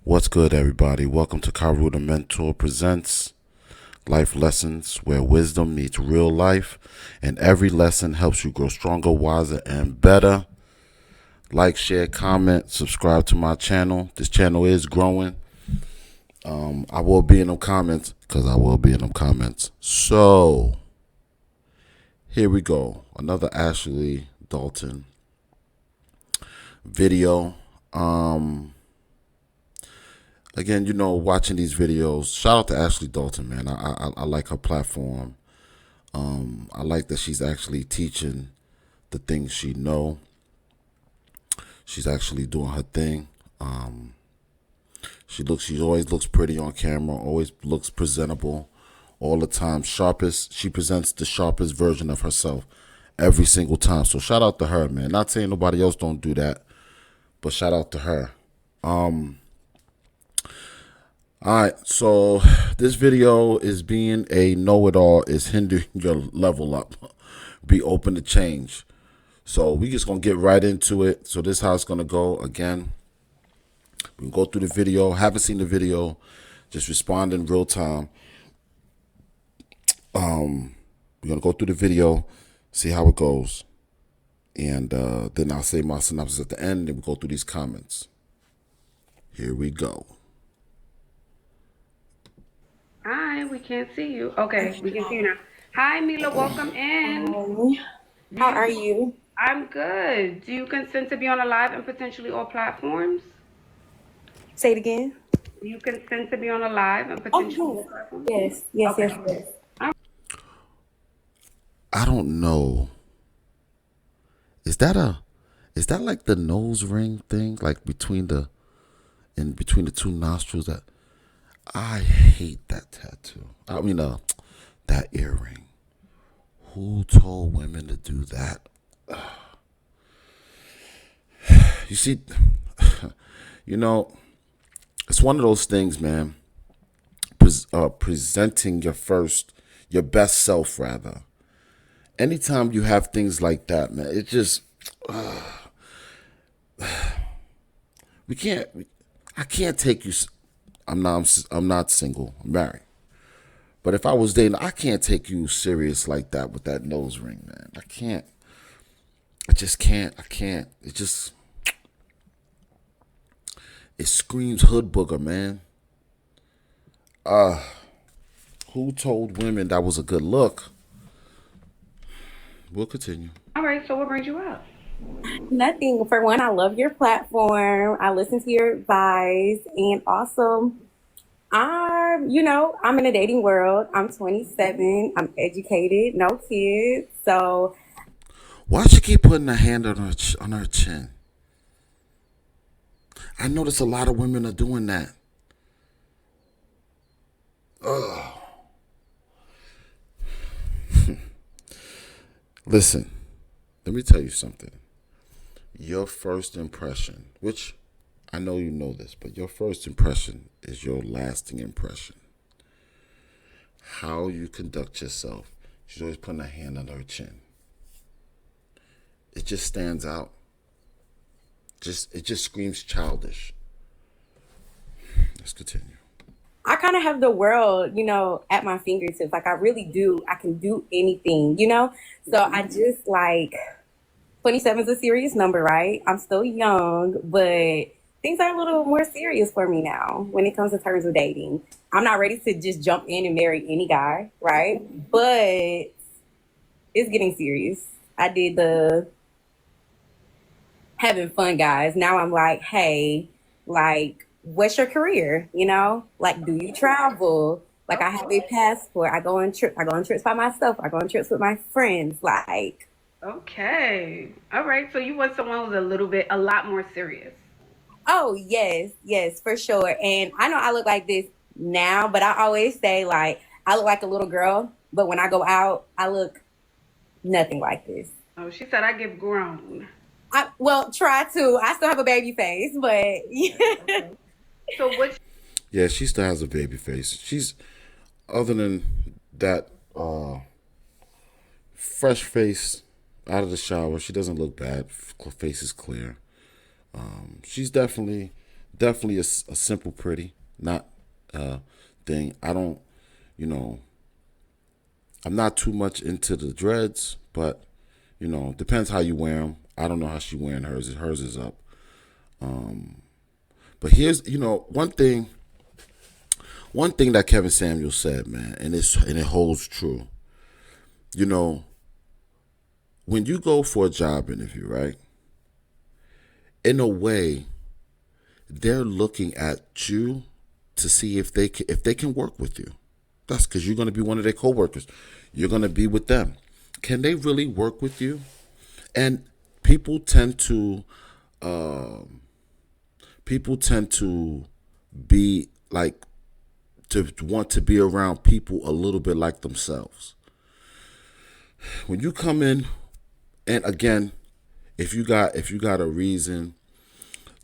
What's good, everybody? Welcome to Karu the Mentor Presents Life Lessons, where wisdom meets real life, and every lesson helps you grow stronger, wiser, and better. Like, share, comment, subscribe to my channel. This channel is growing. I will be in them comments because I will be in them comments. So, here we go. Another Ashley Dalton video. Again, watching these videos, shout out to Ashley Dalton, man. I like her platform. I like that she's actually teaching the things she know. She's actually doing her thing. She always looks pretty on camera, always looks presentable all the time. She presents the sharpest version of herself every single time. So shout out to her, man. Not saying nobody else don't do that, but shout out to her. Alright, so this video is being a know-it-all is hindering your level up. Be open to change. So we just gonna get right into it. So this is how it's gonna go. Again, we can go through the video. Haven't seen the video, just respond in real time. We're gonna go through the video, see how it goes, and then I'll say my synopsis at the end, and we go through these comments. Here we go. Hi, we can't see you. Okay, we can see you now. Hi, Mila, welcome in. How are you? I'm good. Do you consent to be on a live and potentially all platforms? Say it again. Do you consent to be on a live and Oh, potentially all platforms? yes, Okay. yes. I don't know. Is that like the nose ring thing, like between the two nostrils? That I hate that tattoo. I mean, that earring. Who told women to do that? You see, it's one of those things, man. Presenting your best self, rather. Anytime you have things like that, man, it just we can't. I can't take you. I'm not single. I'm married. But if I was dating, I can't take you serious like that with that nose ring, man. I can't. I just can't. I can't. It screams hood booger, man. Who told women that was a good look? We'll continue. All right, so what brings you up? Nothing. For one, I love your platform. I listen to your advice. And also, I'm in a dating world. I'm 27. I'm educated, no kids. So, Why she keep putting her hand on her chin? I notice a lot of women are doing that. Listen, let me tell you something. Your first impression, which I know you know this, but your first impression is your lasting impression. How you conduct yourself. She's always putting her hand on her chin. It just stands out. It just screams childish. Let's continue. I kind of have the world, at my fingertips. Like, I really do. I can do anything. So I just 27 is a serious number, right? I'm still young, but things are a little more serious for me now when it comes to terms of dating. I'm not ready to just jump in and marry any guy, right? But it's getting serious. I did the having fun, guys. Now I'm like, hey, what's your career? Like, do you travel? Like, I have a passport. I go on trips by myself. I go on trips with my friends. Like, Okay. All right, so you want someone who's a lot more serious. oh, yes, for sure. And I know I look like this now, but I always say, like, I look like a little girl, but when I go out, I look nothing like this. Oh, she said I give grown. Well, try to. I still have a baby face, but yeah. Okay. So what? Yeah, she still has a baby face. She's, other than that, fresh face out of the shower. She doesn't look bad. Face is clear. She's definitely Definitely a simple pretty, not thing. I don't, you know, I'm not too much into the dreads, but depends how you wear them. I don't know how she wearing hers. Hers is up. But here's, one thing that Kevin Samuels said, man, and it holds true. You know, when you go for a job interview, right? In a way, they're looking at you to see if they can work with you. That's because you're going to be one of their coworkers. You're going to be with them. Can they really work with you? And people tend to be like to want to be around people a little bit like themselves. When you come in, and again, if you got a reason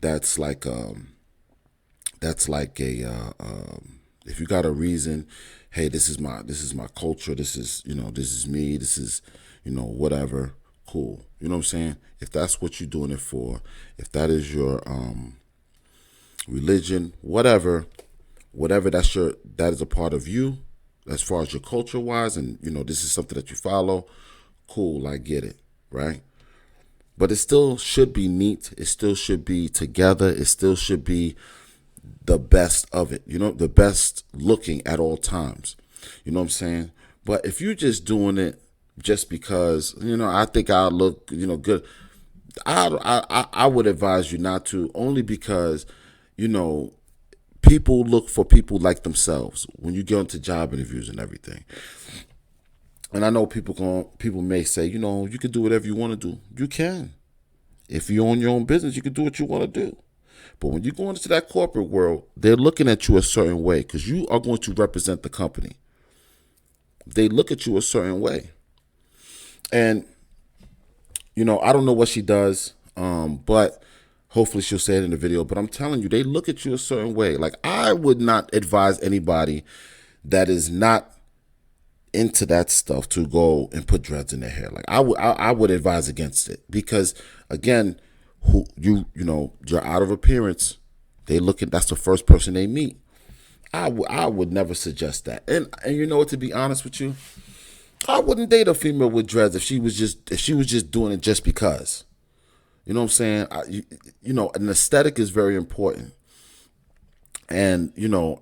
that's like if you got a reason, hey, this is my culture, this is me, this is whatever, cool. You know what I'm saying? If that's what you're doing it for, if that is your religion, whatever that is a part of you, as far as your culture wise, and this is something that you follow, cool, I get it, right? But it still should be neat. It still should be together. It still should be the best of it, the best looking at all times. You know what I'm saying? But if you're just doing it just because, I think I look, good, I would advise you not to, only because, you know, people look for people like themselves when you get into job interviews and everything. And I know people may say, you can do whatever you want to do. You can. If you own your own business, you can do what you want to do. But when you go into that corporate world, they're looking at you a certain way because you are going to represent the company. They look at you a certain way. And, I don't know what she does, but hopefully she'll say it in the video. But I'm telling you, they look at you a certain way. Like, I would not advise anybody that is not into that stuff to go and put dreads in their hair. Like, I would advise against it because, again, you're out of appearance. That's the first person they meet. I would never suggest that. And you know what? To be honest with you, I wouldn't date a female with dreads if she was just doing it just because. You know what I'm saying? An aesthetic is very important. And,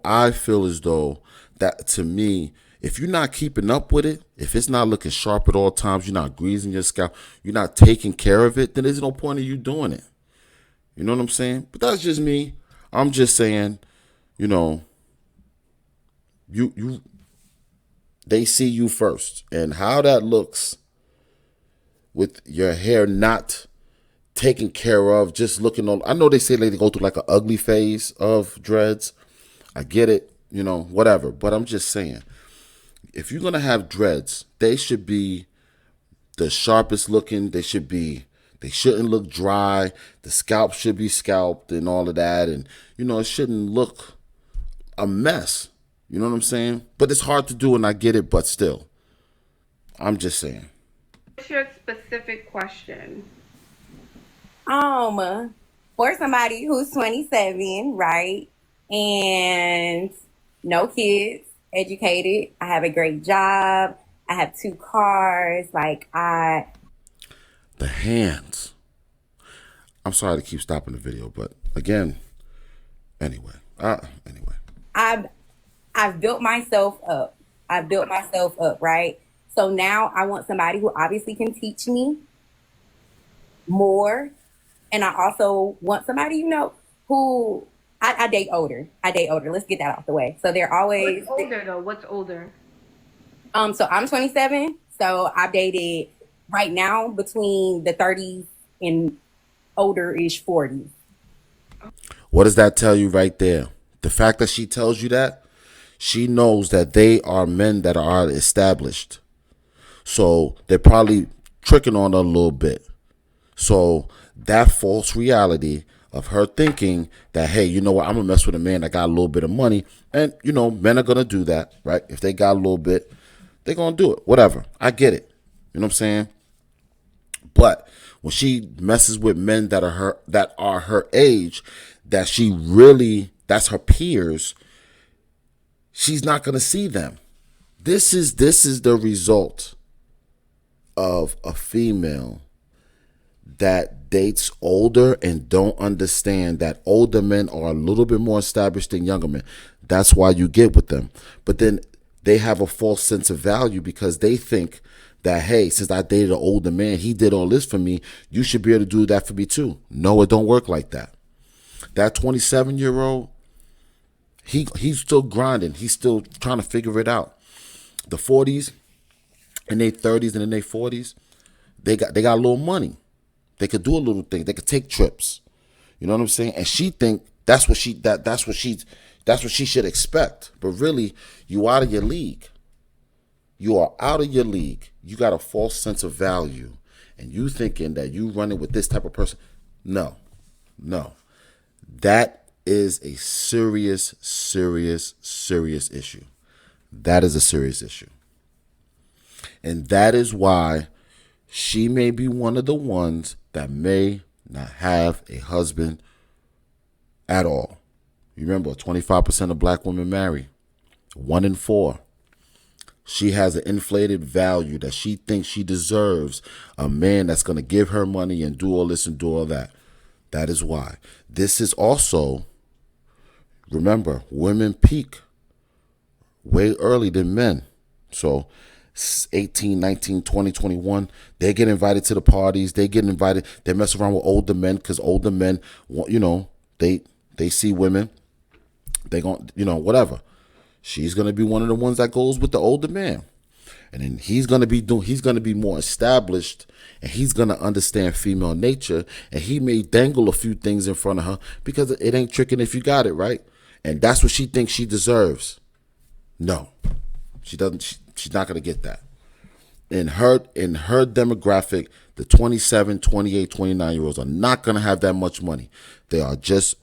I feel as though that, to me, if you're not keeping up with it, if it's not looking sharp at all times, you're not greasing your scalp, you're not taking care of it, then there's no point of you doing it. You know what I'm saying? But that's just me. I'm just saying, you they see you first, and how that looks with your hair not taken care of, just looking on. I know they say they go through like an ugly phase of dreads. I get it, whatever. But I'm just saying, if you're gonna have dreads, they should be the sharpest looking. They shouldn't look dry. The scalp should be scalped and all of that, and it shouldn't look a mess. You know what I'm saying? But it's hard to do, and I get it. But still, I'm just saying. What's your specific question? For somebody who's 27, right? And no kids, educated, I have a great job, I have 2 cars, The hands. I'm sorry to keep stopping the video, but again, anyway. I've I've built myself up. I've built myself up, right? So now I want somebody who obviously can teach me more. And I also want somebody, who I date older. I date older. Let's get that off the way. So they're always What's older though? What's older? so I'm 27. So I've dated right now between the 30s and older-ish 40s. What does that tell you right there? The fact that she tells you that, she knows that they are men that are established. So they're probably tricking on her a little bit. So that false reality of her thinking that, hey, you know what, I'm going to mess with a man that got a little bit of money. And, men are going to do that, right? If they got a little bit, they're going to do it. Whatever. I get it. You know what I'm saying? But when she messes with men that are her age, that she really, that's her peers, she's not going to see them. This is the result of a female that dates older and don't understand that older men are a little bit more established than younger men. That's why you get with them. But then they have a false sense of value because they think that, hey, since I dated an older man, he did all this for me, you should be able to do that for me too. No, it don't work like that. That 27-year-old, he's still grinding. He's still trying to figure it out. The 40s and their 30s and in their 40s, they got a little money. They could do a little thing. They could take trips. You know what I'm saying? And she think that's what she should expect. But really, you out of your league. You are out of your league. You got a false sense of value, and you thinking that you running with this type of person. No. That is a serious issue. That is a serious issue. And that is why she may be one of the ones that may not have a husband at all. You remember, 25% of black women marry. 1 in 4. She has an inflated value that she thinks she deserves a man that's going to give her money and do all this and do all that. That is why. This is also, remember, women peak way early than men. So 18, 19, 20, 21, they get invited to the parties. They get invited. They mess around with older men because older men, they see women. They gon', whatever. She's going to be one of the ones that goes with the older man. And then he's going to be more established, and he's going to understand female nature, and he may dangle a few things in front of her because it ain't tricking if you got it, right? And that's what she thinks she deserves. No, she doesn't. She's not going to get that. In her demographic, the 27, 28, 29-year-olds are not going to have that much money. They are just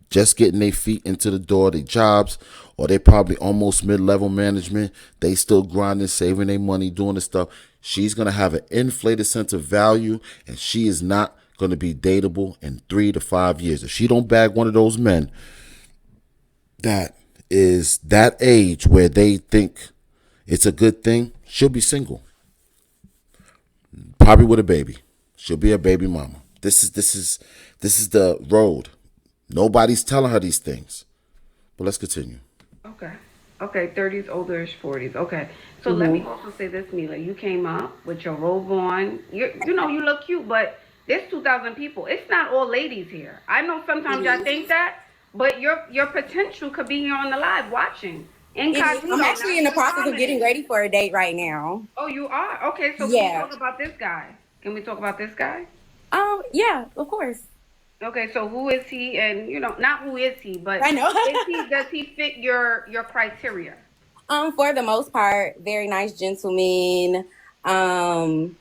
getting their feet into the door, their jobs, or they probably almost mid-level management. They still grinding, saving their money, doing this stuff. She's going to have an inflated sense of value, and she is not going to be dateable in 3 to 5 years. If she don't bag one of those men that is that age where they think it's a good thing, she'll be single. Probably with a baby. She'll be a baby mama. This is the road. Nobody's telling her these things. But let's continue. Okay, 30s, olderish 40s. Okay. So let me also say this, Mila. You came up with your robe on. You look cute, but there's 2,000 people. It's not all ladies here. I know sometimes y'all think that, but your potential could be here on the live watching. Incognito. I'm actually in the process of dominant. getting ready for a date right now. Oh, you are? Okay, so Yeah. can we talk about this guy? Can we talk about this guy? Yeah, of course. Okay, so who is he? And not who is he, but I know. does he fit your criteria? For the most part, very nice gentleman. Does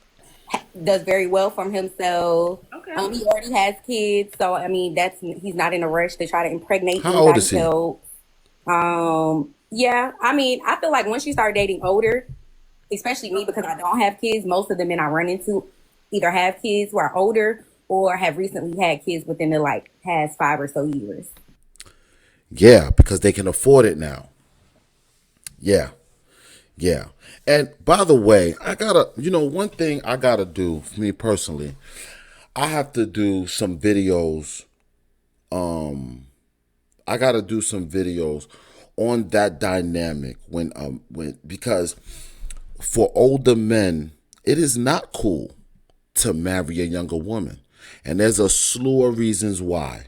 very well from himself. Okay. He already has kids, so I mean he's not in a rush to try to impregnate How old is he? else. Yeah, I mean, I feel like once you start dating older, especially me because I don't have kids, most of the men I run into either have kids who are older or have recently had kids within the past 5 or so years. Yeah, because they can afford it now. Yeah. And by the way, one thing I gotta do for me personally, I have to do some videos. I gotta do some videos on that dynamic because for older men, it is not cool to marry a younger woman. And there's a slew of reasons why.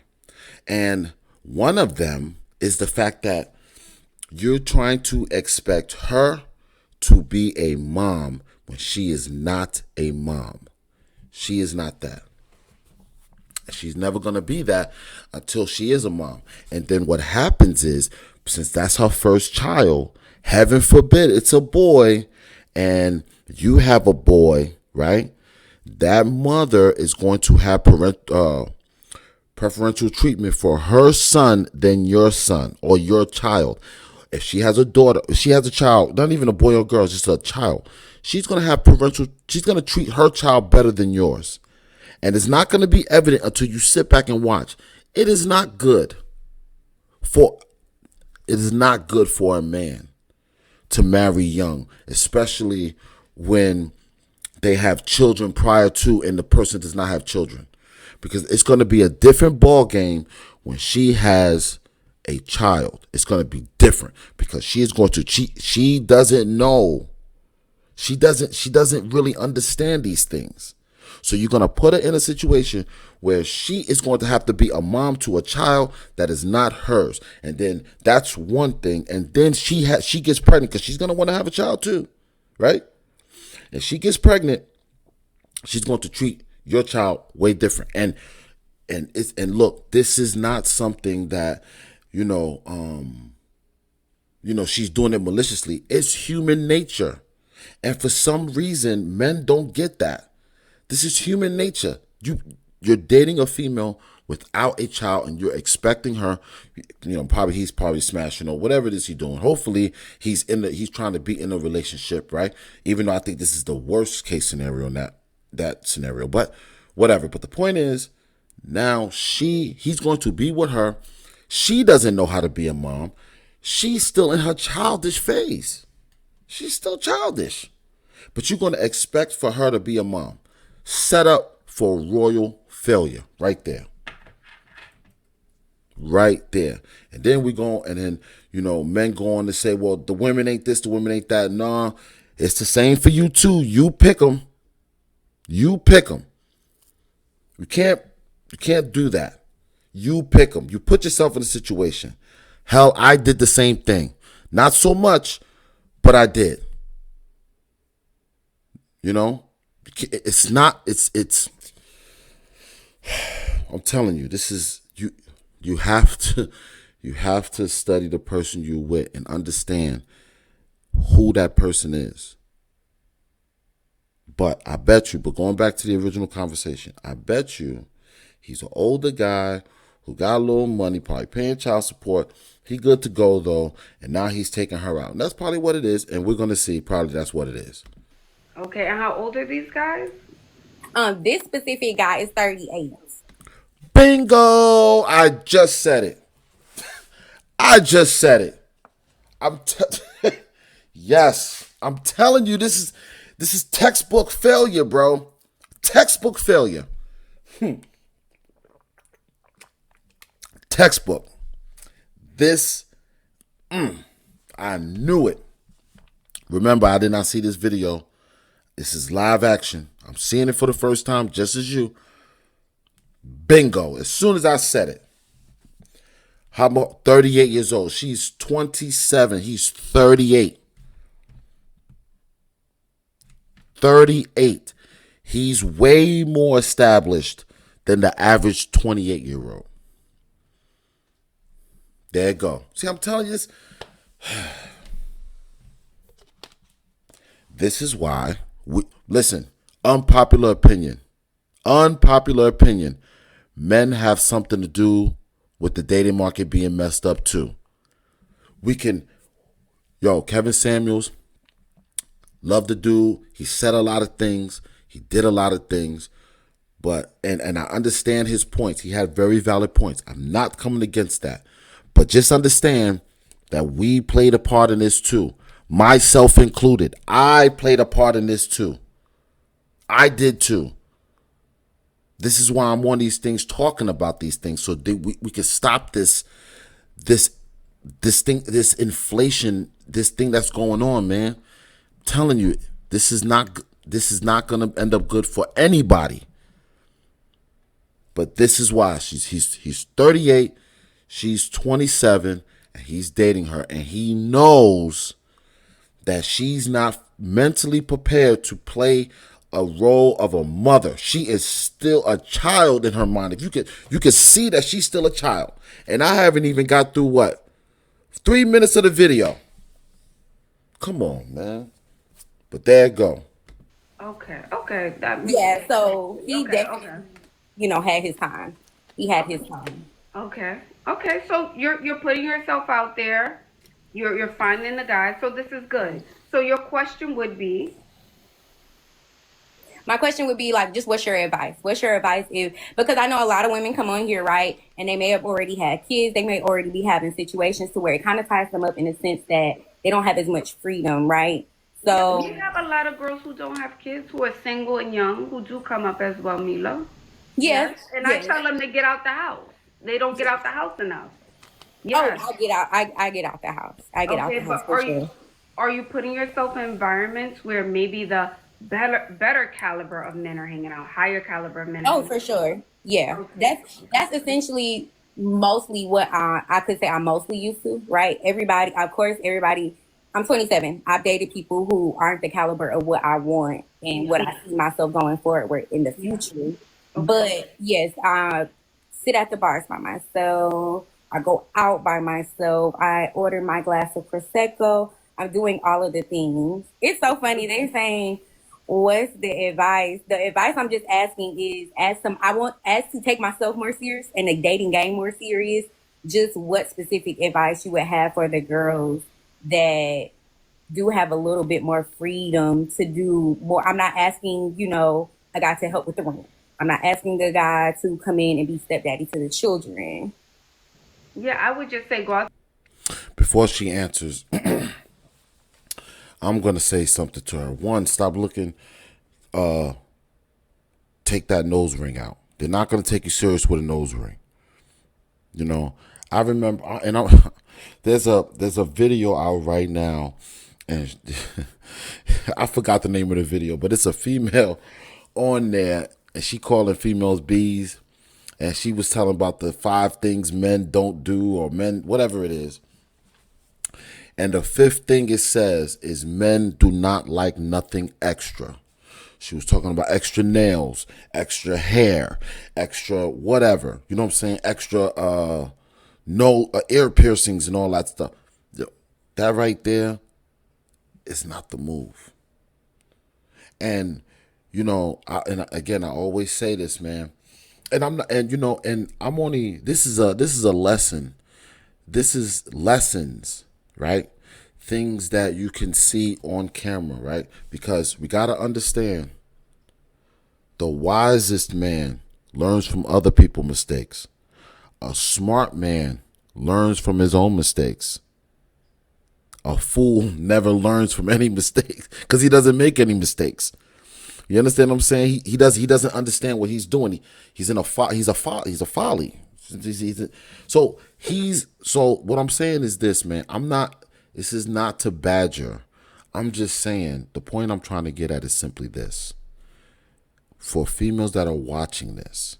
And one of them is the fact that you're trying to expect her to be a mom when she is not a mom. She is not that. She's never going to be that until she is a mom. And then what happens is, since that's her first child, heaven forbid it's a boy, and you have a boy, right? That mother is going to have preferential treatment for her son than your son or your child. If she has a daughter, if she has a child, not even a boy or girl, just a child, she's going to have she's going to treat her child better than yours. And it's not going to be evident until you sit back and watch. It is not good for it is not good for a man to marry young, especially when they have children prior to and the person does not have children. Because it's going to be a different ball game when she has a child. It's going to be different because she is going to she doesn't know. She doesn't really understand these things. So you're going to put her in a situation where she is going to have to be a mom to a child that is not hers. And then that's one thing. And then she gets pregnant because she's going to want to have a child too, right? And she gets pregnant, she's going to treat your child way different. And look, this is not something that, you know, she's doing it maliciously. It's human nature. And for some reason, men don't get that. This is human nature. You're dating a female without a child and you're expecting her, probably he's probably smashing or whatever it is he's doing. Hopefully he's trying to be in a relationship, right? Even though I think this is the worst case scenario in that scenario. But whatever. But the point is, now he's going to be with her. She doesn't know how to be a mom. She's still in her childish phase. She's still childish. But you're going to expect for her to be a mom. Set up for royal failure right there. Right there. And then men go on to say, well, the women ain't this, the women ain't that. Nah, it's the same for you too. You pick them. You pick them. You can't do that. You pick them. You put yourself in a situation. Hell, I did the same thing. Not so much, but I did. It's not, it's, I'm telling you, this is, you have to study the person you're with and understand who that person is. But going back to the original conversation, I bet you he's an older guy who got a little money, probably paying child support. He good to go though, and now he's taking her out. And that's probably what it is, and we're gonna see probably that's what it is. Okay, and how old are these guys? This specific guy is 38. Bingo! I just said it. I just said it. Yes, I'm telling you, this is textbook failure, bro. Textbook failure. Textbook. This, I knew it. Remember, I did not see this video. This is live action. I'm seeing it for the first time, just as you. Bingo. As soon as I said it. How about 38 years old? She's 27. He's 38. 38. He's way more established than the average 28-year-old. There you go. See, I'm telling you this. This is why. Listen, unpopular opinion. Unpopular opinion. Men have something to do with the dating market being messed up too. Kevin Samuels, love the dude. He said a lot of things. He did a lot of things. But, and I understand his points. He had very valid points. I'm not coming against that. But just understand that we played a part in this too. Myself included. I played a part in this too. I did too. This is why I'm on these things, talking about these things, so we can stop this inflation, this thing that's going on, man. I'm telling you, this is not going to end up good for anybody. But this is why he's 38, she's 27, and he's dating her, and he knows that she's not mentally prepared to play a role of a mother. She is still a child in her mind. If you could see that she's still a child. And I haven't even got through 3 minutes of the video. Come on, man. But there you go. Okay. Yeah, so he Okay, definitely, okay. had his time. He had his time. Okay. So you're putting yourself out there. You're finding the guy. So this is good. So your question would be, My question would be like, just what's your advice? What's your advice if, because I know a lot of women come on here, right? And they may have already had kids. They may already be having situations to where it kind of ties them up in the sense that they don't have as much freedom, right? Yeah, we So, have a lot of girls who don't have kids, who are single and young, who do come up as well, Mila. yes, Yes. And I yes. tell them to get out the house. They don't get out the house enough. Oh, Yes. I get out. I get out the house. I get out Okay, the house but for sure. are you putting yourself in environments where maybe the better caliber of men are hanging out, higher caliber of men are Oh, hanging for sure. Yeah, out? Okay. that's essentially mostly what I could say I'm mostly used to. Right? Everybody, of course, everybody. I'm 27. I've dated people who aren't the caliber of what I want and what Yeah. I see myself going forward in the Yeah. future. Okay. But yes, I sit at the bars by myself. I go out by myself. I order my glass of prosecco. I'm doing all of the things. It's so funny. They're saying, what's the advice? The advice I'm just asking is, I want as to take myself more serious and the dating game more serious. Just what specific advice you would have for the girls that do have a little bit more freedom to do more. I'm not asking, a guy to help with the room. I'm not asking the guy to come in and be stepdaddy to the children. Yeah, I would just say go out. Before she answers, I'm gonna say something to her. One, stop looking. Take that nose ring out. They're not gonna take you serious with a nose ring. You know, I remember, there's a video out right now, and I forgot the name of the video, but it's a female on there, and she calling females bees, and she was telling about the 5 things men don't do, or men, whatever it is. And the 5th thing it says is men do not like nothing extra. She was talking about extra nails, extra hair, extra whatever. You know what I'm saying? Extra no ear piercings and all that stuff. That right there is not the move. And and again, I always say this, man. And I'm not, and and I'm only. This is a lesson. This is lessons, right? Things that you can see on camera, right? Because we got to understand, the wisest man learns from other people's mistakes. A smart man learns from his own mistakes. A fool never learns from any mistakes because he doesn't make any mistakes. You understand what I'm saying? He doesn't understand what he's doing. He's a folly. So what I'm saying is this, man. This is not to badger. I'm just saying the point I'm trying to get at is simply this. For females that are watching this,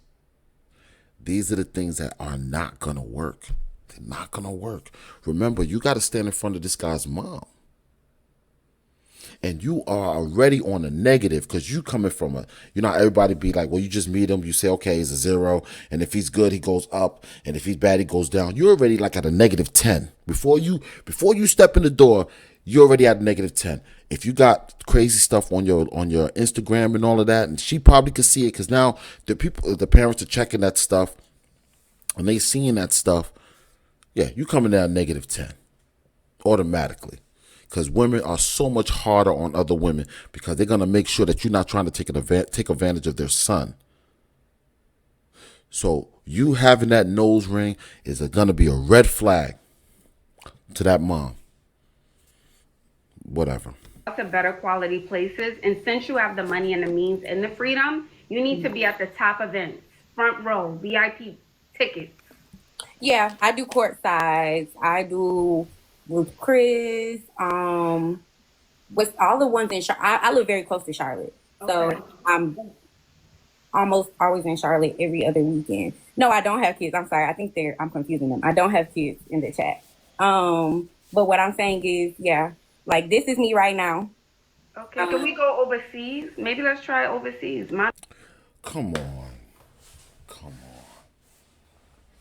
these are the things that are not gonna work. They're not gonna work. Remember, you got to stand in front of this guy's mom, and you are already on a negative because you coming from everybody be like, well, you just meet him, you say, okay, he's a 0, and if he's good, he goes up, and if he's bad, he goes down. You're already like at a -10 before you step in the door. You're already at a -10. If you got crazy stuff on your Instagram and all of that, and she probably could see it because now the parents are checking that stuff and they seeing that stuff. Yeah, you coming down -10 automatically. Because women are so much harder on other women because they're going to make sure that you're not trying to take advantage of their son. So you having that nose ring is going to be a red flag to that mom. Whatever. To better quality places. And since you have the money and the means and the freedom, you need to be at the top events, front row, VIP tickets. Yeah, I do court sides. I do with Chris. With all the ones in Charlotte. I live very close to Charlotte, Okay. so I'm almost always in Charlotte every other weekend. No, I don't have kids. I'm sorry. I think I'm confusing them. I don't have kids in the chat. But what I'm saying is, yeah, like this is me right now. Okay. Can we go overseas? Maybe let's try overseas. Come on. Come on.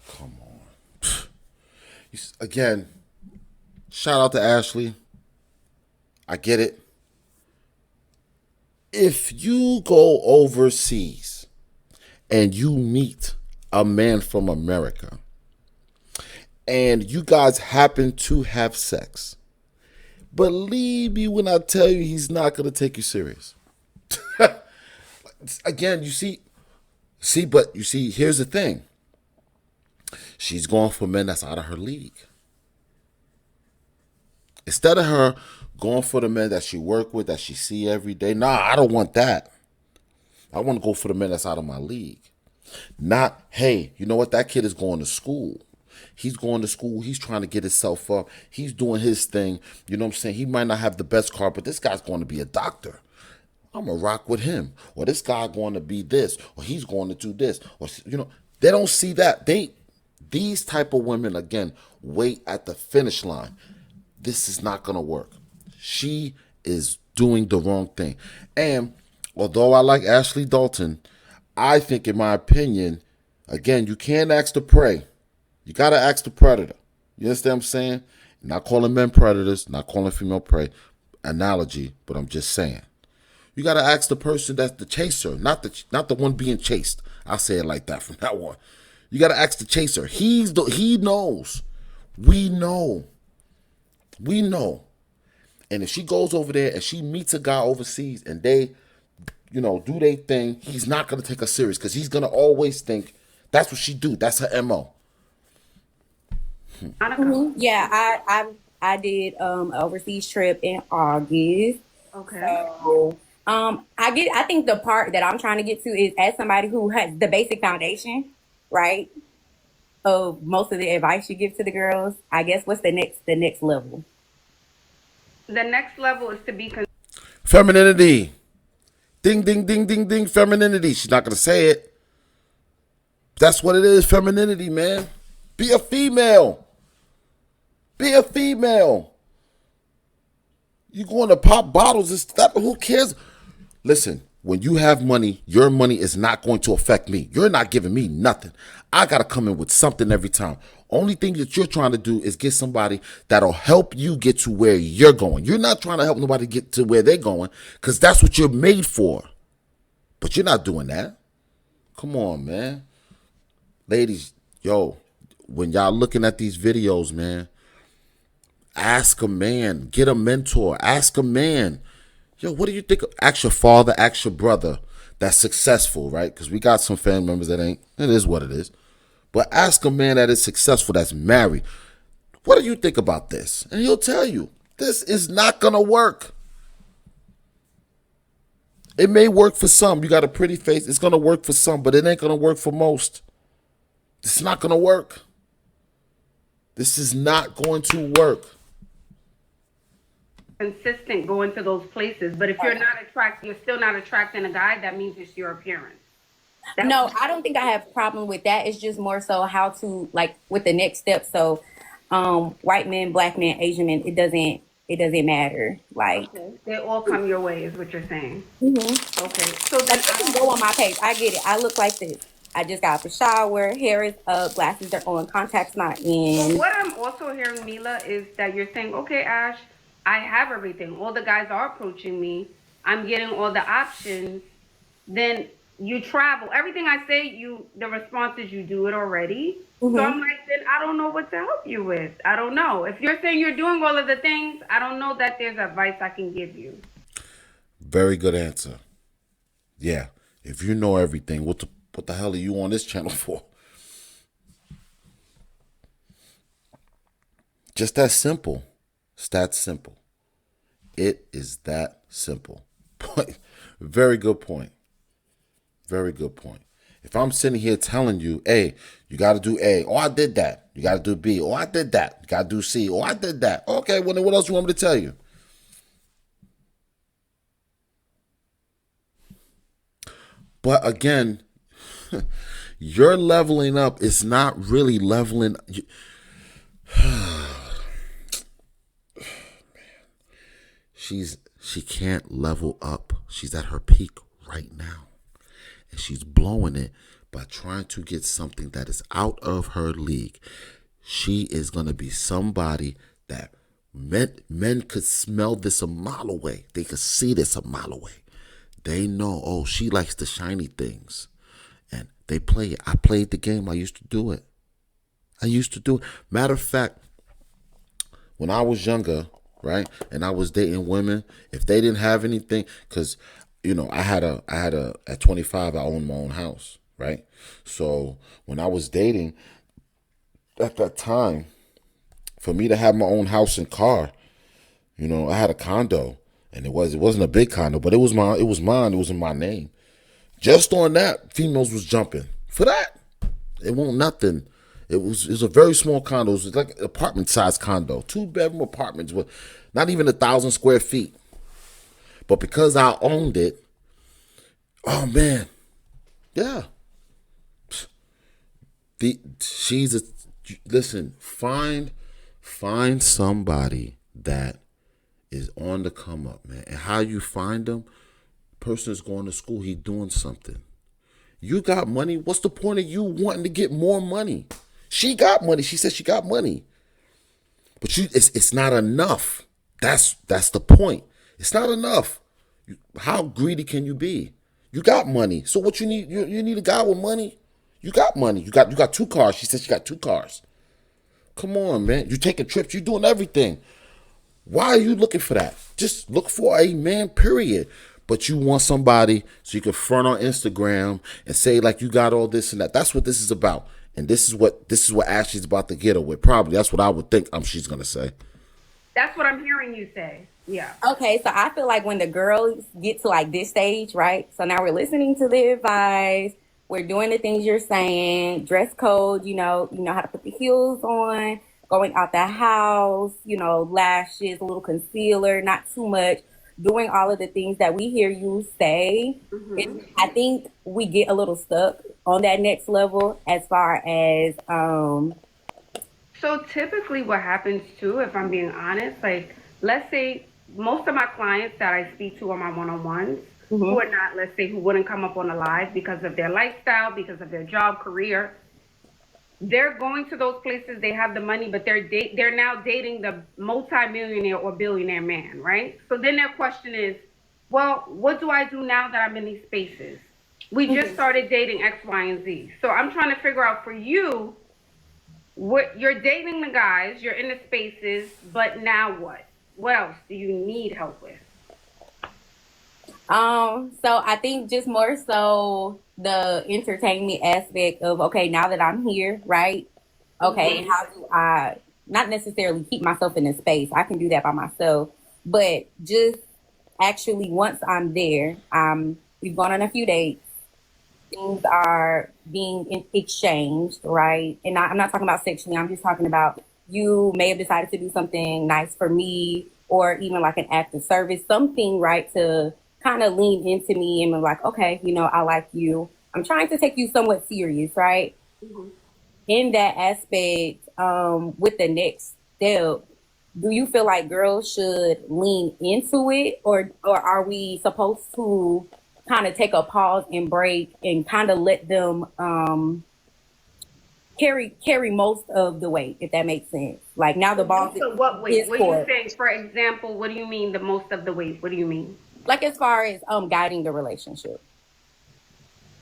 Come on. Again, shout out to Ashley. I get it. If you go overseas and you meet a man from America and you guys happen to have sex, believe me when I tell you he's not going to take you serious. again, but you see, here's the thing. She's going for men that's out of her league. Instead of her going for the men that she work with, that she see every day. Nah, I don't want that. I want to go for the men that's out of my league. Not, hey, you know what? That kid is going to school. He's going to school. He's trying to get himself up. He's doing his thing. You know what I'm saying? He might not have the best car, but this guy's going to be a doctor. I'm going to rock with him. Or this guy going to be this. Or he's going to do this. Or, you know, they don't see that. These type of women, again, wait at the finish line. This is not going to work. She is doing the wrong thing. And although I like Ashley Dalton, I think, in my opinion, again, you can't ask the prey. You got to ask the predator. You understand what I'm saying? Not calling men predators, not calling female prey. Analogy, but I'm just saying. You got to ask the person that's the chaser, not the one being chased. I'll say it like that from now on. You got to ask the chaser. He knows. We know. We know. And if she goes over there and she meets a guy overseas and they, you know, do their thing, he's not going to take her serious because he's going to always think that's what she do. That's her MO. Yeah, I did an overseas trip in August. Okay. So I think the part that I'm trying to get to is, as somebody who has the basic foundation, right, of most of the advice you give to the girls, I guess what's the next level? The next level is to be Femininity. Ding, ding, ding, ding, ding. Femininity. She's not going to say it. That's what it is. Femininity, man. Be a female. Be a female. You going to pop bottles and stuff. Who cares? Listen, when you have money, your money is not going to affect me. You're not giving me nothing. I got to come in with something every time. Only thing that you're trying to do is get somebody that'll help you get to where you're going. You're not trying to help nobody get to where they're going because that's what you're made for. But you're not doing that. Come on, man. Ladies, yo, when y'all looking at these videos, man, ask a man. Get a mentor. Ask a man. Yo, what do you think? Ask your father, ask your brother that's successful, right? Because we got some family members that ain't. It is what it is. But ask a man that is successful, that's married. What do you think about this? And he'll tell you, this is not going to work. It may work for some. You got a pretty face. It's going to work for some, but it ain't going to work for most. It's not going to work. This is not going to work. consistent going to those places. But if you're still not attracting a guy, that means it's your appearance. No, I don't think I have a problem with that. It's just more so how to, like, with the next step. So, white men, black men, Asian men, it doesn't matter. Like, Okay. They all come your way, is what you're saying. mhm. Okay. So then, Like, you can go on my page. I get it. I look like this. I just got out the shower. Hair is up. Glasses are on. Contacts not but in. what I'm also hearing, Mila, is that you're saying, okay, Ash, I have everything. All the guys are approaching me. I'm getting all the options. Then you travel. Everything I say, the response is you do it already. So Hmm. I'm like, then I don't know what to help you with. I don't know. If you're saying you're doing all of the things, I don't know that there's advice I can give you. Very good answer. Yeah. If you know everything, what the hell are you on this channel for? Just that simple. It's that simple. It is that simple. Point. Very good point. Very good point. If I'm sitting here telling you, hey, you got to do A. Oh, I did that. You got to do B. Oh, I did that. You got to do C. Oh, I did that. Okay, well, then what else you want me to tell you? But again, your leveling up is not really leveling. She can't level up. She's at her peak right now. And she's blowing it by trying to get something that is out of her league. She is going to be somebody that men could smell this a mile away. They could see this a mile away. They know, oh, she likes the shiny things. And they play it. I played the game. I used to do it. Matter of fact, when I was younger, right, and I was dating women, if they didn't have anything, because I had a at 25 I owned my own house, right? So when I was dating at that time, for me to have my own house and car, I had a condo, and it wasn't a big condo, but it was mine, it was in my name. Just on that, females was jumping for that. It won't nothing. It was a very small condo. It was like an apartment size condo, 2 bedroom apartments with not even 1,000 square feet. But because I owned it, oh man, yeah. She's a listen. Find somebody that is on the come up, man. And how you find them? Person is going to school. He doing something. You got money. What's the point of you wanting to get more money? She got money. She said she got money, but it's not enough. That's the point. It's not enough. How greedy can you be? You got money. So what you need? You need a guy with money. You got money. You got 2 cars. She said she got 2 cars. Come on, man. You taking trips. You doing everything. Why are you looking for that? Just look for a man, period. But you want somebody so you can front on Instagram and say like you got all this and that. That's what this is about. And this is what Ashley's about to get her with. Probably that's what I would think she's gonna say. That's what I'm hearing you say. Yeah. Okay, so I feel like when the girls get to like this stage, right? So now we're listening to the advice, we're doing the things you're saying, dress code, you know how to put the heels on, going out the house, lashes, a little concealer, not too much, doing all of the things that we hear you say. I think we get a little stuck on that next level as far as So typically what happens too, if I'm being honest, like let's say most of my clients that I speak to on my one-on-ones who are not, let's say, who wouldn't come up on the live because of their lifestyle, because of their job, career, they're going to those places, they have the money, but they're now dating the multi-millionaire or billionaire man, right? So then their question is, well, what do I do now that I'm in these spaces? We just started dating X, Y, and Z. So I'm trying to figure out for you, what you're dating the guys, you're in the spaces, but now what? What else do you need help with? so I think just more so the entertainment aspect of okay, now that I'm here, right? Okay, how do I not necessarily keep myself in a space? I can do that by myself, but just actually once I'm there, we've gone on a few dates, things are being exchanged, right? And I'm not talking about sexually. I'm just talking about you may have decided to do something nice for me, or even like an act of service, something, right, to kind of lean into me and be like, okay, I like you. I'm trying to take you somewhat serious, right? In that aspect, with the next step, do you feel like girls should lean into it, or are we supposed to kind of take a pause and break and kind of let them carry most of the weight, if that makes sense? Like now the ball So what weight? is What are you court. saying? For example, what do you mean the most of the weight? What do you mean? Like as far as guiding the relationship.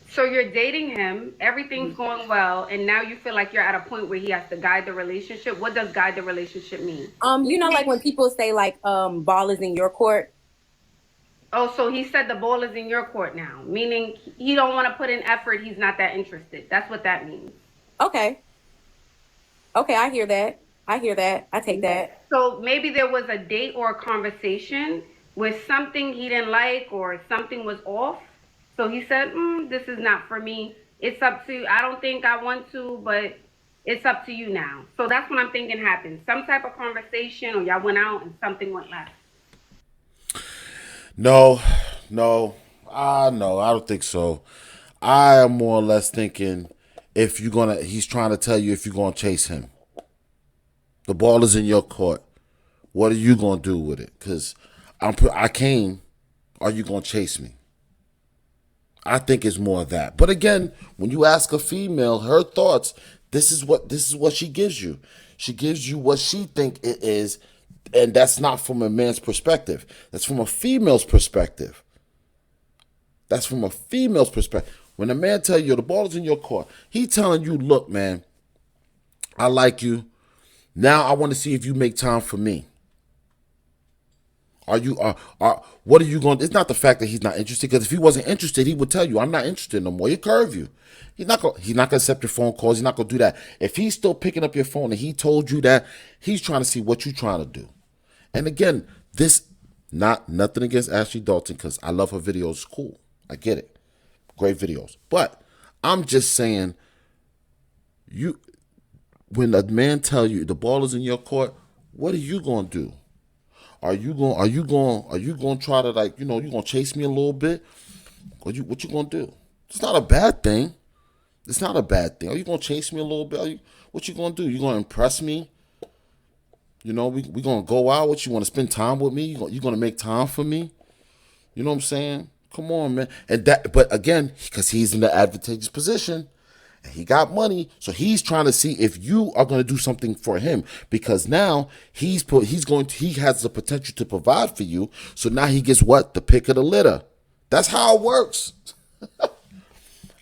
So you're dating him, everything's going well, and now you feel like you're at a point where he has to guide the relationship. What does guide the relationship mean? Like when people say like ball is in your court. Oh, so he said the ball is in your court now, meaning he don't want to put in effort. He's not that interested. That's what that means. Okay. Okay, I hear that. I hear that. I take that. So maybe there was a date or a conversation with something he didn't like or something was off. So he said, this is not for me. It's up to you. I don't think I want to, but it's up to you now. So that's what I'm thinking happened. Some type of conversation or y'all went out and something went left. No, no, no, I don't think so. I am more or less thinking if you're gonna, he's trying to tell you if you're gonna chase him. The ball is in your court. What are you gonna do with it? Because I came. Are you gonna chase me? I think it's more of that. But again, when you ask a female her thoughts, this is what she gives you. She gives you what she think it is, and that's not from a man's perspective. That's from a female's perspective. That's from a female's perspective. When a man tell you the ball is in your court, he telling you, look, man, I like you. Now I want to see if you make time for me. Are you are what are you going? It's not the fact that he's not interested. Because if he wasn't interested, he would tell you, "I'm not interested no more." He'll curve you. He's not gonna accept your phone calls. He's not gonna do that. If he's still picking up your phone and he told you that, he's trying to see what you're trying to do. And again, this not nothing against Ashley Dalton because I love her videos. Cool, I get it, great videos. But I'm just saying, you when a man tell you the ball is in your court, what are you gonna do? Are you going to try to, like, you gonna chase me a little bit? What you gonna do? It's not a bad thing. It's not a bad thing. Are you gonna chase me a little bit? What you gonna do? You gonna impress me? We gonna go out. What you want to spend time with me? You gonna make time for me? You know what I'm saying? Come on, man. But again, because he's in the advantageous position, and he got money, so he's trying to see if you are going to do something for him. Because now he has the potential to provide for you. So now he gets what? The pick of the litter. That's how it works.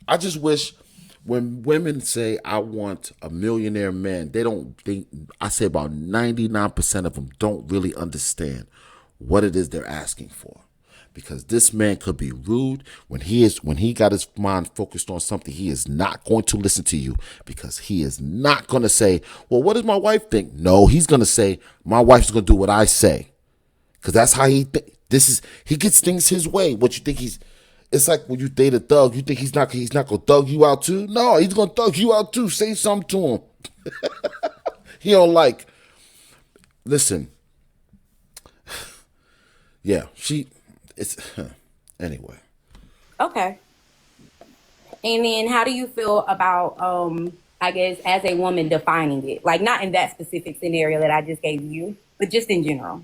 I just wish when women say I want a millionaire man, they don't think. I say about 99% of them don't really understand what it is they're asking for. Because this man could be rude when he got his mind focused on something. He is not going to listen to you because he is not going to say, "Well, what does my wife think?" No, he's going to say, "My wife's going to do what I say," because that's how he gets things his way. What you think he's? It's like when you date a thug. You think he's not going to thug you out too? No, he's going to thug you out too. Say something to him. He don't like. Listen. Yeah, it's anyway. Okay. And then how do you feel about I guess as a woman defining it? Like not in that specific scenario that I just gave you, but just in general.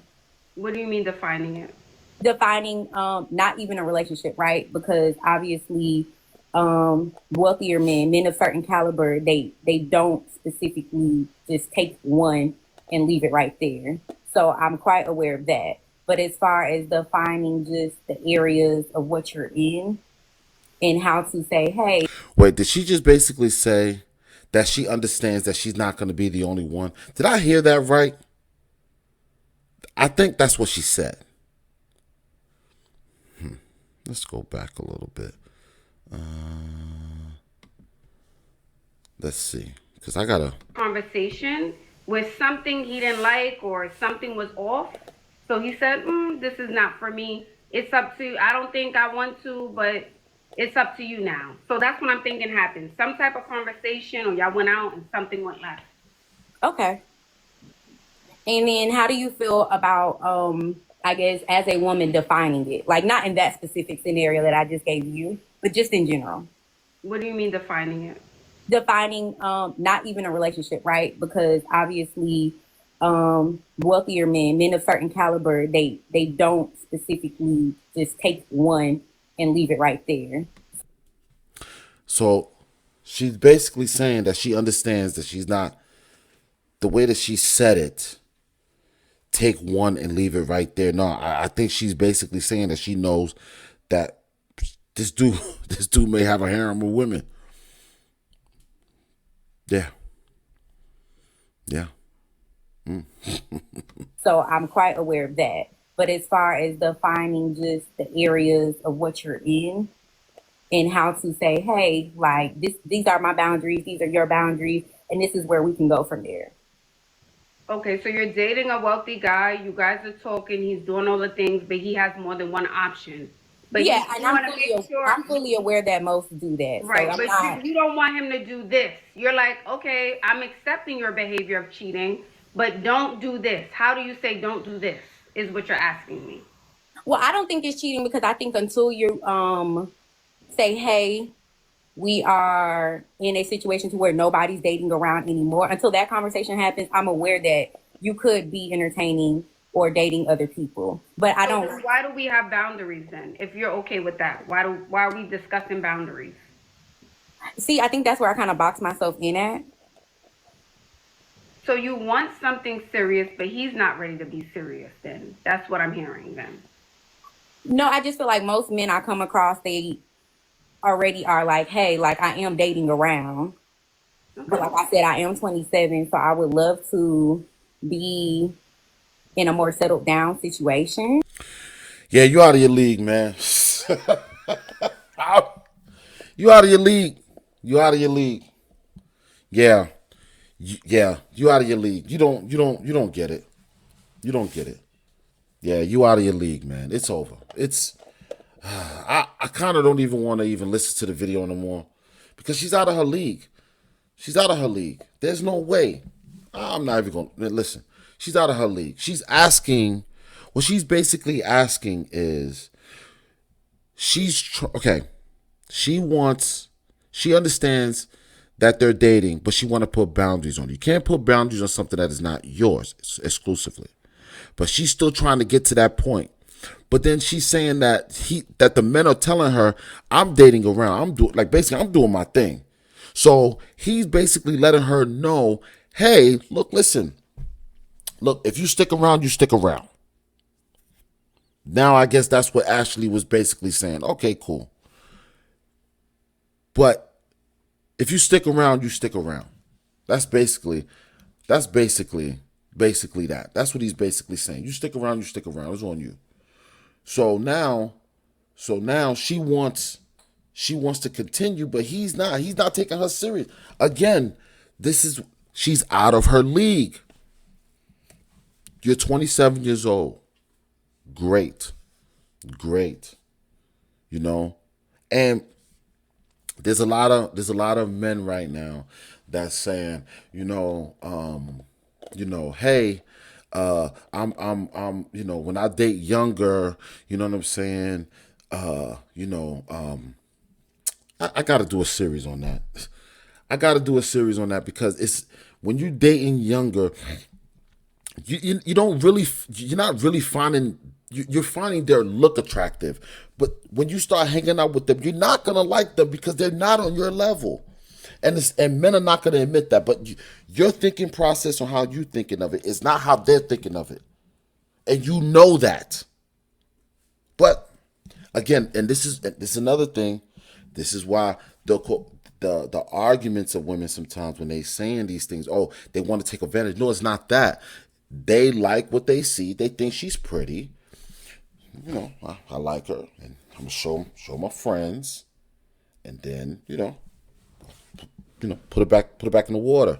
What do you mean defining it? Defining not even a relationship, right? Because obviously wealthier men of certain caliber, they don't specifically just take one and leave it right there. So I'm quite aware of that. But as far as defining just the areas of what you're in and how to say, hey, Wait, did she just basically say that she understands that she's not going to be the only one? Did I hear that right? I think that's what she said. Let's go back a little bit. Let's see. Because I got to. Conversation with something he didn't like or something was off. So he said, "This is not for me. It's up to you. I don't think I want to, but it's up to you now." So that's what I'm thinking happened. Some type of conversation, or y'all went out and something went left. okay. And then how do you feel about I guess as a woman defining it? Like not in that specific scenario that I just gave you, but just in general. What do you mean defining it? Defining not even a relationship, right? Because obviously wealthier men of certain caliber, they don't specifically just take one and leave it right there. So she's basically saying that she understands that she's not, the way that she said it, take one and leave it right there. No, I think she's basically saying that she knows that this dude this dude may have a harem of women. Yeah. Yeah. So I'm quite aware of that. But as far as defining just the areas of what you're in and how to say, hey, like these are my boundaries, these are your boundaries, and this is where we can go from there. Okay, so you're dating a wealthy guy. You guys are talking. He's doing all the things, but he has more than one option. But Yeah, you and want to make sure. I'm fully aware that most do that. So Right, I'm but not. you don't want him to do this. You're like, okay, I'm accepting your behavior of cheating, but don't do this. How do you say don't do this? Is what you're asking me. Well, I don't think it's cheating because I think until you say, hey, we are in a situation to where nobody's dating around anymore. Until that conversation happens, I'm aware that you could be entertaining or dating other people. But I So don't then why do we have boundaries then? If you're okay with that, why are we discussing boundaries? see, I think that's where I kind of box myself in at. So you want something serious, but he's not ready to be serious then. That's what I'm hearing then. No, I just feel like most men I come across, they already are like, hey, like I am dating around. But Okay. like I said, I am 27, so I would love to be in a more settled down situation. Yeah, you out of your league, man. You out of your league. You out of your league. Yeah. Yeah, you out of your league. You don't get it. You don't get it. Yeah, you out of your league, man. It's over. I kind of don't even want to even listen to the video anymore because she's out of her league. She's out of her league. There's no way. I'm not even going to listen. She's out of her league. She's asking, what she's basically asking is, okay. She wants, she understands that they're dating, but she want to put boundaries on. You can't put boundaries on something that is not yours exclusively. But she's still trying to get to that point. But then she's saying that the men are telling her, I'm dating around. I'm doing, like, basically I'm doing my thing. So he's basically letting her know, hey, look, listen, look, if you stick around, you stick around. Now I guess that's what Ashley was basically saying. Okay, cool. But if you stick around, you stick around. That's basically, that's basically that. That's what he's basically saying. You stick around, you stick around. It's on you. So now, she wants to continue, but he's not. He's not taking her serious. Again, she's out of her league. You're 27 years old. Great. Great. You know? And there's a lot of men right now that's saying, hey, when I date younger, you know what I'm saying? I got to do a series on that. I got to do a series on that because it's when you dating younger, you don't really, you're not really finding, you're finding their look attractive, but when you start hanging out with them, you're not gonna like them because they're not on your level, and men are not gonna admit that. But your thinking process on how you thinking of it is not how they're thinking of it, and you know that. But again, and this is another thing. This is why the arguments of women sometimes when they saying these things, oh, they want to take advantage. No, it's not that. They like what they see. They think she's pretty. I like her, and I'm gonna show my friends, and then put it back in the water.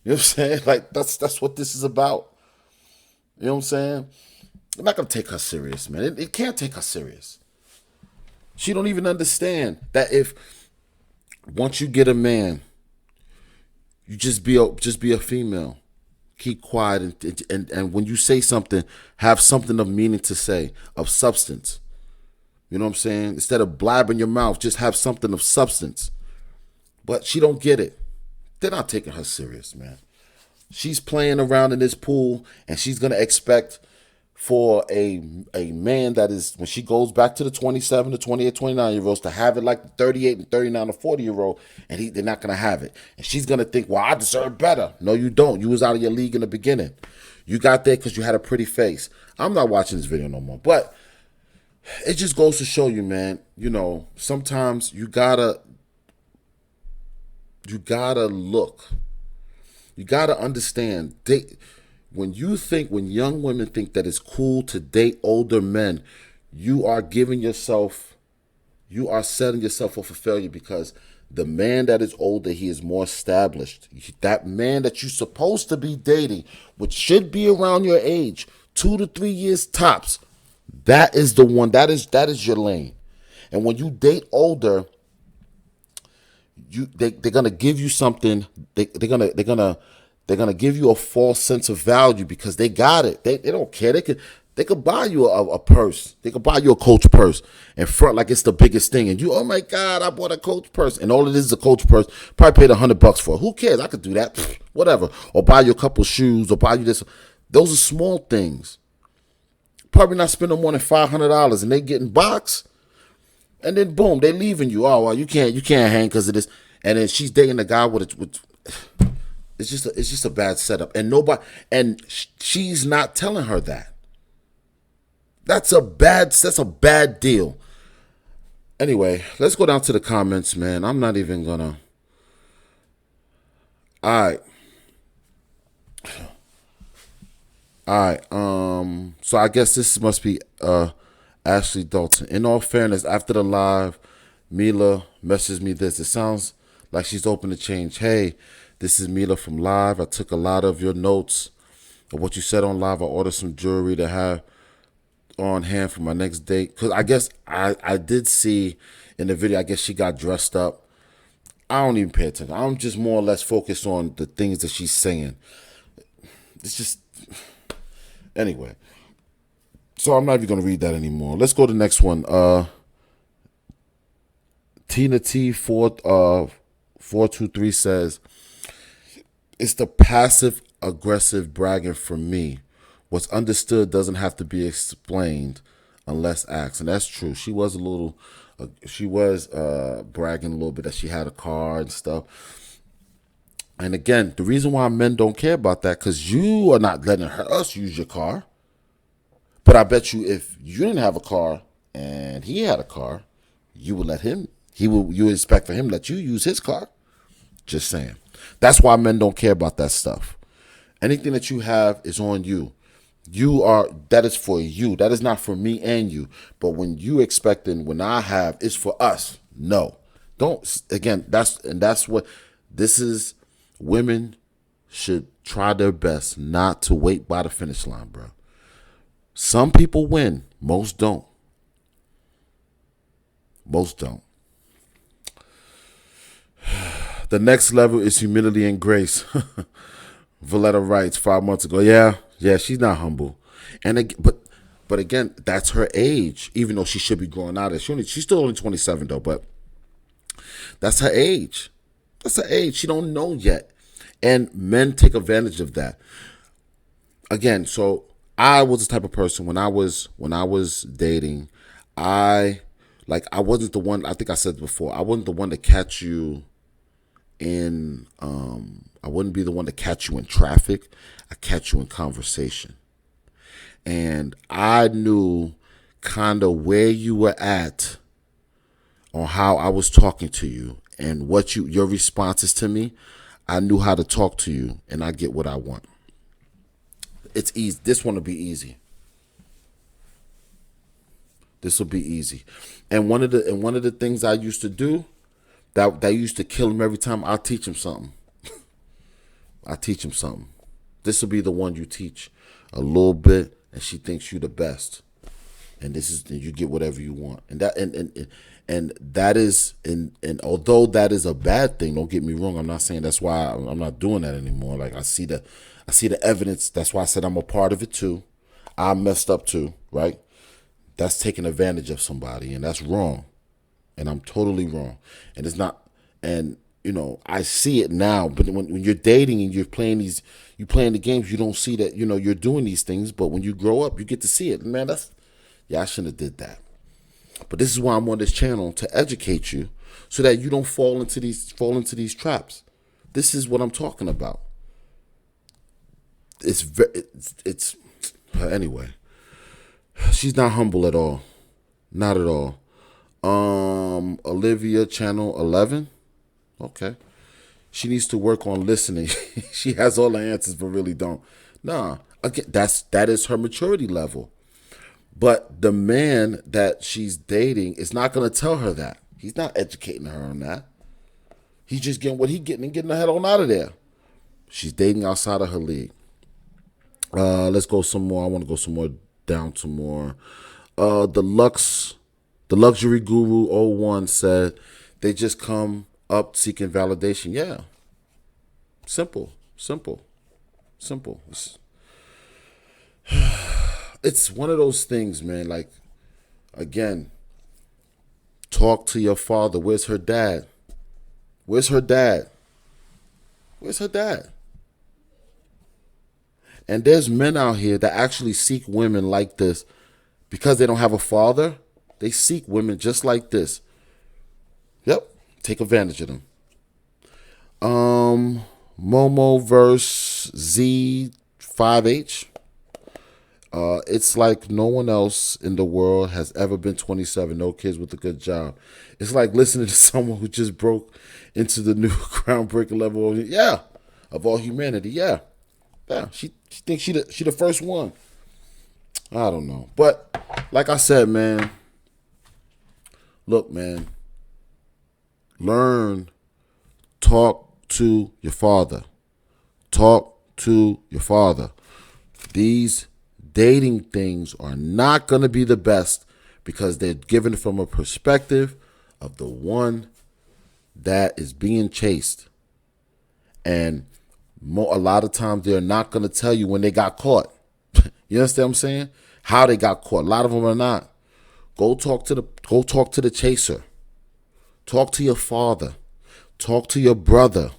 You know what I'm saying? Like that's what this is about. You know what I'm saying? I'm not gonna take her serious, man. It can't take her serious. She don't even understand that if once you get a man, you just be a female. Keep quiet and when you say something, have something of meaning to say, of substance. You know what I'm saying? Instead of blabbing your mouth, just have something of substance. But she don't get it. They're not taking her serious, man. She's playing around in this pool, and she's gonna expect for a man that is, when she goes back to the 27 to 28, 29 year olds, to have it like the 38 and 39 or 40-year-old, and they're not gonna have it. And she's gonna think, well, I deserve better. No, you don't. You was out of your league in the beginning. You got there because you had a pretty face. I'm not watching this video no more. But it just goes to show you, man, sometimes you gotta look. You gotta understand. When young women think that it's cool to date older men, you are setting yourself up for failure, because the man that is older, he is more established. That man that you're supposed to be dating, which should be around your age, 2 to 3 years tops, that is the one. That is your lane. And when you date older, they're gonna give you something. They're gonna give you a false sense of value because they got it. They don't care. They could buy you a purse. They could buy you a Coach purse and front like it's the biggest thing. And you, oh my God, I bought a Coach purse, and all it is a Coach purse. Probably paid $100 for it. Who cares? I could do that. Whatever. Or buy you a couple shoes, or buy you this. Those are small things. Probably not spending more than $500, and they getting boxed. And then boom, they leaving you. Oh well, you can't hang because of this. And then she's dating a guy with it's just a bad setup. And she's not telling her that. That's a bad deal. Anyway, let's go down to the comments, man. I'm not even gonna. All right. All right. So I guess this must be Ashley Dalton. In all fairness, after the live, Mila messaged me this. It sounds like she's open to change. Hey, this is Mila from Live. I took a lot of your notes of what you said on Live. I ordered some jewelry to have on hand for my next date. Because I guess I did see in the video, I guess she got dressed up. I don't even pay attention. I'm just more or less focused on the things that she's saying. It's just, anyway. So I'm not even going to read that anymore. Let's go to the next one. Tina T 423 says, it's the passive aggressive bragging from me. What's understood doesn't have to be explained unless asked. And that's true. She was bragging a little bit that she had a car and stuff. And again, the reason why men don't care about that, because you are not letting us use your car. But I bet you if you didn't have a car and he had a car, you would let him, you would expect for him to let you use his car. Just saying. That's why men don't care about that stuff. Anything that you have is on you. That is for you. That is not for me and you. But when you expecting, when I have, it's for us. No. Don't, again, that's what this is. Women should try their best not to wait by the finish line, bro. Some people win. Most don't. Most don't. The next level is humility and grace. Valletta writes 5 months ago. Yeah, she's not humble. And but again, that's her age. Even though she should be growing out of it. She's still only 27 though, but that's her age. That's her age. She don't know yet. And men take advantage of that. Again, so I was the type of person when I was dating, I wasn't the one, I think I said before, I wasn't the one to catch you in I wouldn't be the one to catch you in traffic. I catch you in conversation. And I knew kind of where you were at on how I was talking to you and what your responses to me. I knew how to talk to you and I get what I want. It's easy. This one will be easy. This will be easy. And one of the things I used to do that used to kill him every time, I'll teach him something. I teach him something. This will be the one you teach a little bit, and she thinks you the best. And you get whatever you want. And that is although that is a bad thing, don't get me wrong. I'm not saying that's why I'm not doing that anymore. Like I see the evidence. That's why I said I'm a part of it too. I messed up too, right? That's taking advantage of somebody, and that's wrong. And I'm totally wrong. And it's not. And I see it now. But when you're dating and you're playing the games, you don't see that. You're doing these things. But when you grow up, you get to see it. Man, I shouldn't have did that. But this is why I'm on this channel, to educate you, so that you don't fall into these traps. This is what I'm talking about. It's anyway. She's not humble at all. Not at all. Olivia Channel 11. Okay. She needs to work on listening. She has all the answers, but really don't. Nah. Again, that is her maturity level. But the man that she's dating is not going to tell her that. He's not educating her on that. He's just getting what he's getting and getting the hell on out of there. She's dating outside of her league. Let's go some more. I want to go some more down to more. The luxury guru 01 said they just come up seeking validation. Yeah. Simple. It's one of those things, man. Like, again, talk to your father. Where's her dad? And there's men out here that actually seek women like this because they don't have a father. They seek women just like this. Yep. Take advantage of them. Momo verse Z5H. It's like no one else in the world has ever been 27, no kids with a good job. It's like listening to someone who just broke into the new groundbreaking level of all humanity. Yeah. She thinks she the first one. I don't know. But like I said, man, look, man, learn, talk to your father. Talk to your father. These dating things are not going to be the best because they're given from a perspective of the one that is being chased. And a lot of times they're not going to tell you when they got caught. You understand what I'm saying? How they got caught. A lot of them are not. Go talk to the chaser. Talk to your father. Talk to your brother.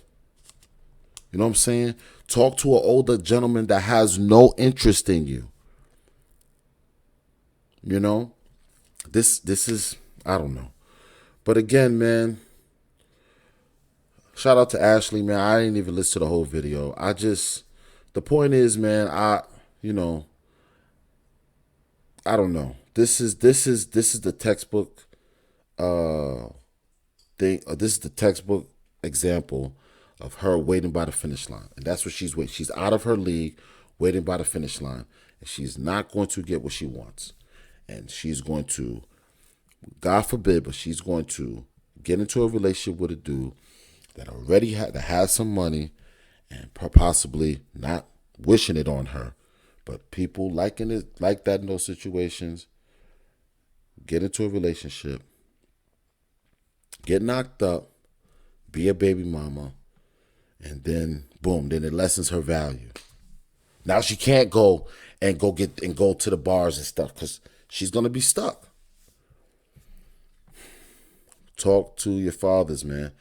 You know what I'm saying? Talk to an older gentleman that has no interest in you. You know? This is, I don't know. But again, man, shout out to Ashley, man. I didn't even listen to the whole video. The point is, man, I don't know. This is the textbook thing. This is the textbook example of her waiting by the finish line, and that's what she's waiting. She's out of her league, waiting by the finish line, and she's not going to get what she wants, and she's going to, God forbid, but she's going to get into a relationship with a dude that already that has some money, and possibly not wishing it on her, but people liking it like that in those situations. Get into a relationship, get knocked up, be a baby mama, and then boom, then it lessens her value. Now she can't go to the bars and stuff because she's gonna be stuck. Talk to your fathers, man.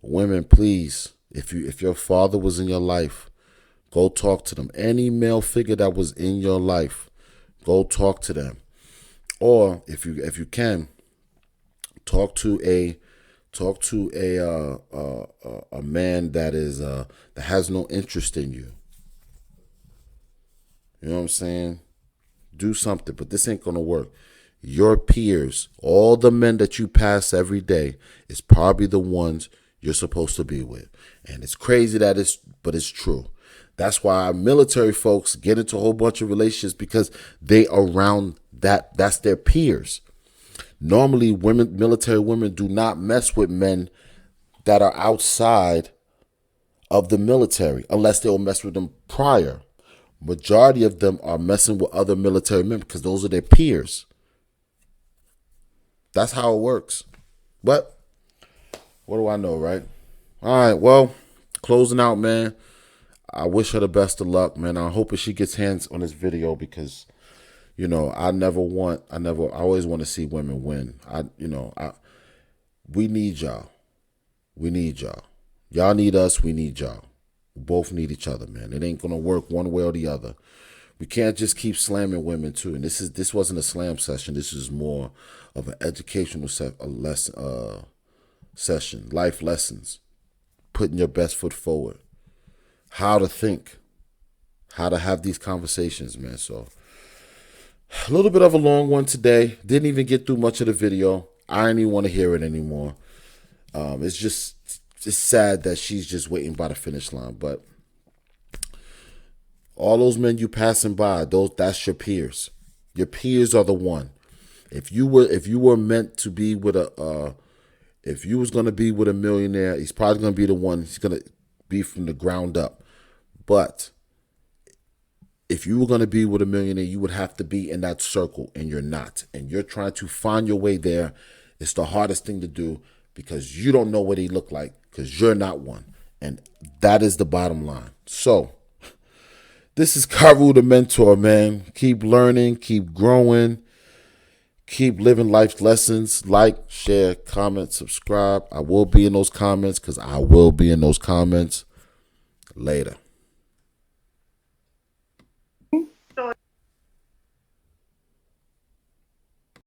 Women, please, if your father was in your life, go talk to them. Any male figure that was in your life, go talk to them. Or if you can, talk to a man that has no interest in you. You know what I'm saying? Do something, but this ain't gonna work. Your peers, all the men that you pass every day, is probably the ones you're supposed to be with. And it's crazy but it's true. That's why our military folks get into a whole bunch of relationships because they around that's their peers. Normally, military women do not mess with men that are outside of the military unless they'll mess with them prior. Majority of them are messing with other military men because those are their peers. That's how it works. But what do I know, right? All right, well, closing out, man. I wish her the best of luck, man. I hope she gets hands on this video because, I always want to see women win. We need y'all. We need y'all. Y'all need us. We need y'all. We both need each other, man. It ain't going to work one way or the other. We can't just keep slamming women too. And this wasn't a slam session. This is more of an educational session, life lessons, putting your best foot forward, how to think, how to have these conversations, man. So a little bit of a long one today. Didn't even get through much of the video. I don't even want to hear it anymore. It's sad that she's just waiting by the finish line. But all those men you passing by, that's your peers. Your peers are the one. If you were meant to be with if you was gonna be with a millionaire, he's probably gonna be the one. He's gonna be from the ground up. But if you were gonna be with a millionaire, you would have to be in that circle, and you're not. And you're trying to find your way there. It's the hardest thing to do because you don't know what he looked like because you're not one. And that is the bottom line. So this is Karu the mentor, man. Keep learning, keep growing, keep living life lessons. Like, share, comment, subscribe. I will be in those comments because I will be in those comments later.